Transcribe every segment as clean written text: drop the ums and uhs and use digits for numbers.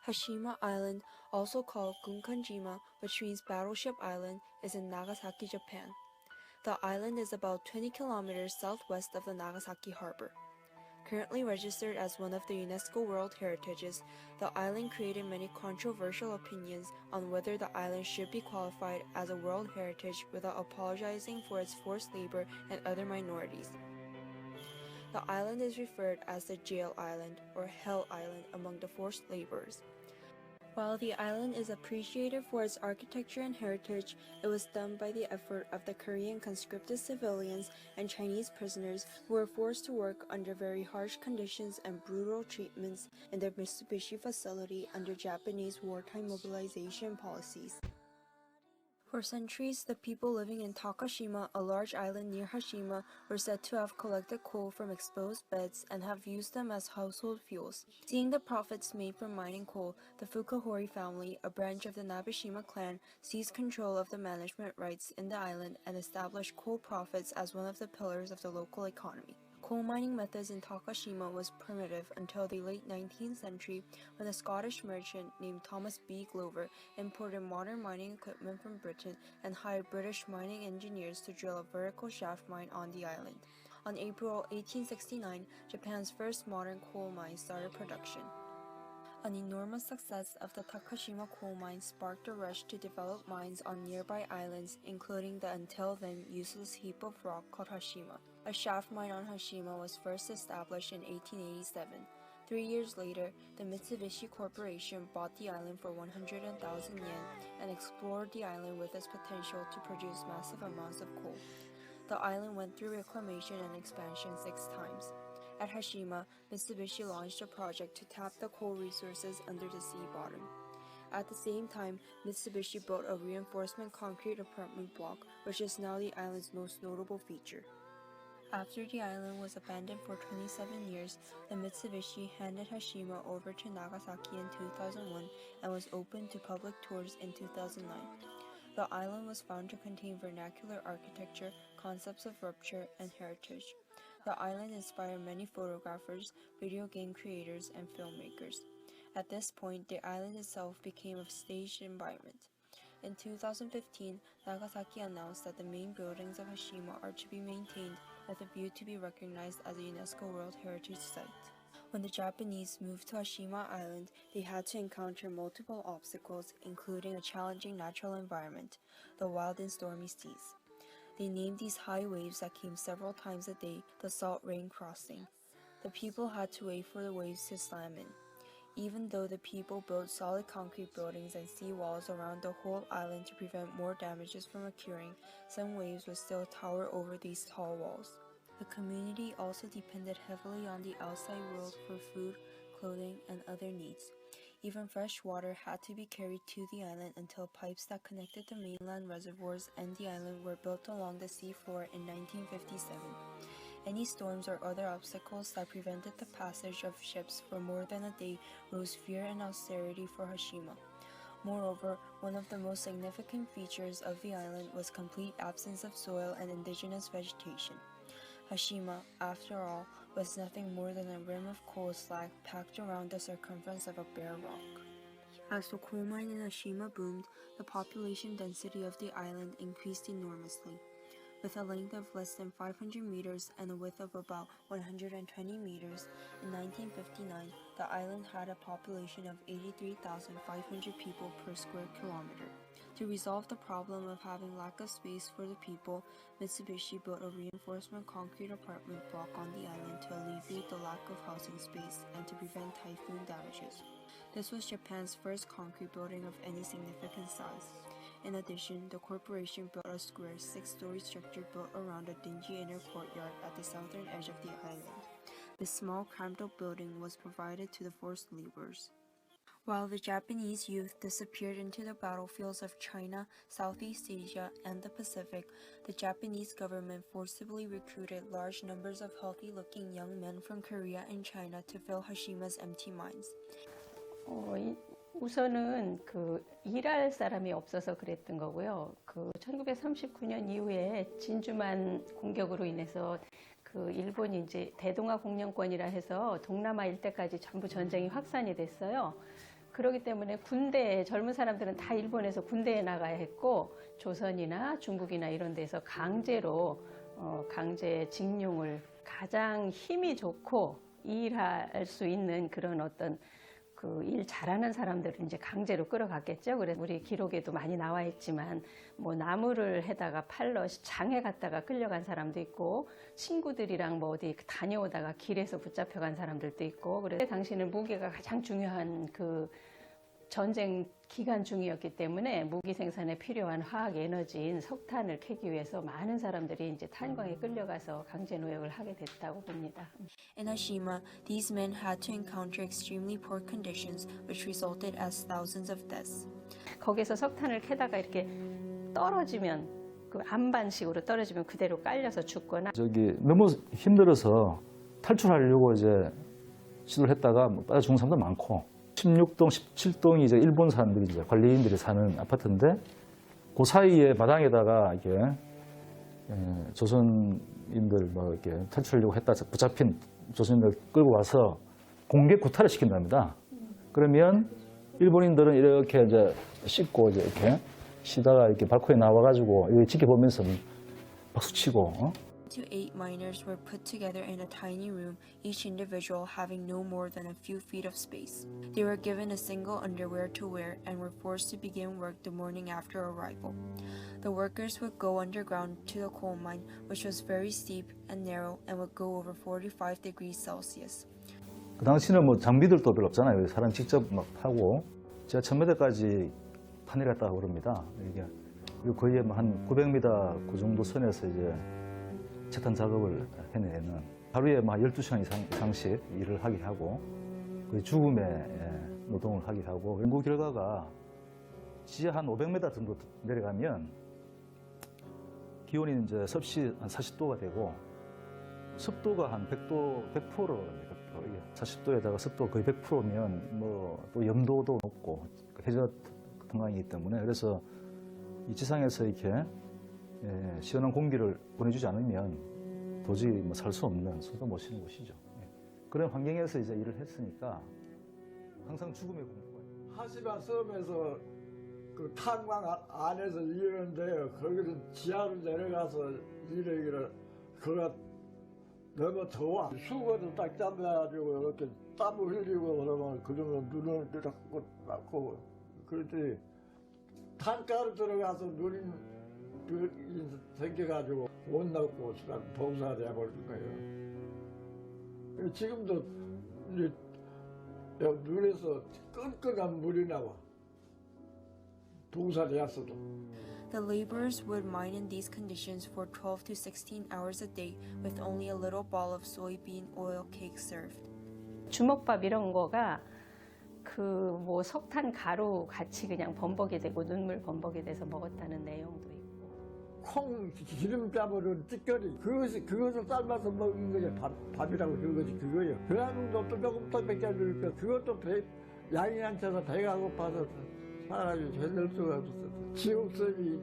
Hashima Island, also called Gunkanjima, which means Battleship Island, is in Nagasaki, Japan. The island is about 20 kilometers southwest of the Nagasaki harbor. Currently registered as one of the UNESCO World Heritages, the island created many controversial opinions on whether the island should be qualified as a World Heritage without apologizing for its forced labor and other minorities. The island is referred as the Jail Island or Hell Island among the forced laborers. While the island is appreciated for its architecture and heritage, it was done by the effort of the Korean conscripted civilians and Chinese prisoners who were forced to work under very harsh conditions and brutal treatments in the Mitsubishi facility under Japanese wartime mobilization policies. For centuries, the people living in Takashima, a large island near Hashima, were said to have collected coal from exposed beds and have used them as household fuels. Seeing the profits made from mining coal, the Fukuhori family, a branch of the Nabeshima clan, seized control of the management rights in the island and established coal profits as one of the pillars of the local economy. Coal mining methods in Takashima was primitive until the late 19th century when a Scottish merchant named Thomas B. Glover imported modern mining equipment from Britain and hired British mining engineers to drill a vertical shaft mine on the island. On April 1869, Japan's first modern coal mine started production. An enormous success of the Takashima coal mine sparked a rush to develop mines on nearby islands, including the until then useless heap of rock called Hashima. A shaft mine on Hashima was first established in 1887. 3 years later, the Mitsubishi Corporation bought the island for 100,000 yen and explored the island with its potential to produce massive amounts of coal. The island went through reclamation and expansion 6 times. At Hashima, Mitsubishi launched a project to tap the coal resources under the sea bottom. At the same time, Mitsubishi built a reinforcement concrete apartment block, which is now the island's most notable feature. After the island was abandoned for 27 years, the Mitsubishi handed Hashima over to Nagasaki in 2001 and was opened to public tours in 2009. The island was found to contain vernacular architecture, concepts of rupture, and heritage. The island inspired many photographers, video game creators, and filmmakers. At this point, the island itself became a staged environment. In 2015, Nagasaki announced that the main buildings of Hashima are to be maintained with a view to be recognized as a UNESCO World Heritage Site. When the Japanese moved to Hashima Island, they had to encounter multiple obstacles, including a challenging natural environment, the wild and stormy seas. They named these high waves that came several times a day the Salt Rain Crossing. The people had to wait for the waves to slam in. Even though the people built solid concrete buildings and sea walls around the whole island to prevent more damages from occurring, some waves would still tower over these tall walls. The community also depended heavily on the outside world for food, clothing, and other needs. Even fresh water had to be carried to the island until pipes that connected the mainland reservoirs and the island were built along the seafloor in 1957. Any storms or other obstacles that prevented the passage of ships for more than a day rose fear and austerity for Hashima. Moreover, one of the most significant features of the island was complete absence of soil and indigenous vegetation. Hashima, after all, was nothing more than a rim of coal slag packed around the circumference of a bare rock. As the coal mine in Hashima boomed, the population density of the island increased enormously. With a length of less than 500 meters and a width of about 120 meters, in 1959, the island had a population of 83,500 people per square kilometer. To resolve the problem of having lack of space for the people, Mitsubishi built a reinforcement concrete apartment block on the island to alleviate the lack of housing space and to prevent typhoon damages. This was Japan's first concrete building of any significant size. In addition, the corporation built a square 6-story structure built around a dingy inner courtyard at the southern edge of the island. This small, cramped-up building was provided to the forced laborers. While the Japanese youth disappeared into the battlefields of China, Southeast Asia, and the Pacific, the Japanese government forcibly recruited large numbers of healthy-looking young men from Korea and China to fill Hashima's empty mines. 우선은 일할 사람이 없어서 그랬던 거고요. 1939년 이후에 진주만 공격으로 인해서 일본이 이제 대동아 공영권이라 해서 동남아 일대까지 전부 전쟁이 확산이 됐어요. 그렇기 때문에 군대에 젊은 사람들은 다 일본에서 군대에 나가야 했고 조선이나 중국이나 이런 데서 강제로 강제 징용을 가장 힘이 좋고 일할 수 있는 그런 어떤 그 일 잘하는 사람들을 이제 강제로 끌어갔겠죠. 그래서 우리 기록에도 많이 나와 있지만 뭐 나무를 해다가 팔러 장에 갔다가 끌려간 사람도 있고 친구들이랑 뭐 어디 다녀오다가 길에서 붙잡혀간 사람들도 있고 그래서 당시는 무기가 가장 중요한 그 전쟁 기간 중이었기 때문에 무기 생산에 필요한 화학 에너지인 석탄을 캐기 위해서 많은 사람들이 이제 탄광에 끌려가서 강제 노역을 하게 됐다고 봅니다. In Hashima, these men had to encounter extremely poor conditions, which resulted as thousands of deaths. 거기서 석탄을 캐다가 이렇게 떨어지면 그 안반식으로 떨어지면 그대로 깔려서 죽거나 너무 힘들어서 탈출하려고 이제 시도를 했다가 빠져 죽은 사람도 많고 16동, 17동이 이제 일본 사람들이 이제 관리인들이 사는 아파트인데 그 사이에 마당에다가 이게 조선인들 뭐 이렇게 탈출하려고 했다 붙잡힌 조선인들 끌고 와서 공개 구타를 시킨답니다. 그러면 일본인들은 이렇게 이제 씻고 이제 이렇게 쉬다가 이렇게 발코니에 나와가지고 여기 지켜보면서 박수치고. To 8 miners were put together in a tiny room, each individual having no more than a few feet of space. They were given a single underwear to wear and were forced to begin work the morning after arrival. The workers would go underground to the coal mine, which was very steep and narrow and would go over 45 degrees Celsius. 그 당시는 뭐 장비들도 별로 없잖아요. 사람 직접 막 파고 제가 1000m까지 파내렸다고 그럽니다. 이게 그리고 거의 한 900m 그 정도 선에서 이제 채탄 작업을 해내는 하루에 12시간 이상씩 일을 하게 하고 거의 죽음의 노동을 하게 하고 연구 결과가 지하 한 500m 정도 내려가면 기온이 이제 섭씨 한 40도가 되고 습도가 한 100%로 40도에다가 습도 거의 100%면 뭐 또 염도도 높고 해저 동강이기 때문에 그래서 이 지상에서 이렇게 시원한 공기를 보내주지 않으면 도저히 살 수 없는 숨도 못 쉬는 곳이죠. 그런 환경에서 이제 일을 했으니까 항상 죽음의 공포가. 하시마 섬에서 그 탄광 안에서 일하는데요. 거기서 지하로 내려가서 일하기를 그가 너무 더워. 수건을 딱 잡아가지고 이렇게 땀을 흘리고 그러면 그러면 눈을 뜨고 닦고 그랬더니 탄가루 들어가서 눈이 생겨가지고 못 넣고 봉사를 해버린 거예요. 지금도 이제 눈에서 끈끈한 물이 나와. 봉사를 했어도. The laborers would mine in these conditions for 12 to 16 hours a day with only a little ball of soybean oil cake served. 주먹밥 이런 거가 그 뭐 석탄 가루 같이 그냥 범벅이 되고 눈물 범벅이 돼서 먹었다는 내용도 있고. 콩 기름 짜버린 찌꺼리 그것을 삶아서 먹는 거죠. 밥이라고 그것이 그거예요. 그러면 또 조금 더 먹여주니까 그것도 양이 안 차서 배가 고파서 사람이 제대로 수가 없었어. 지옥섬이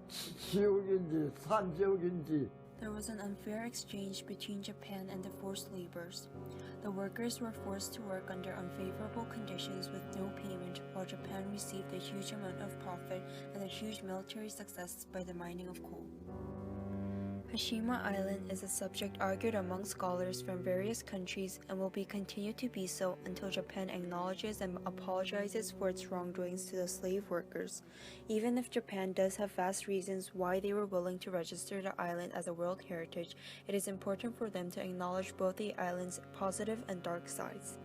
지옥인지 산지옥인지. There was an unfair exchange between Japan and the forced laborers. The workers were forced to work under unfavorable conditions with no payment, while Japan received a huge amount of profit and a huge military success by the mining of coal. Hashima Island is a subject argued among scholars from various countries and will be continued to be so until Japan acknowledges and apologizes for its wrongdoings to the slave workers. Even if Japan does have vast reasons why they were willing to register the island as a World Heritage, it is important for them to acknowledge both the island's positive and dark sides.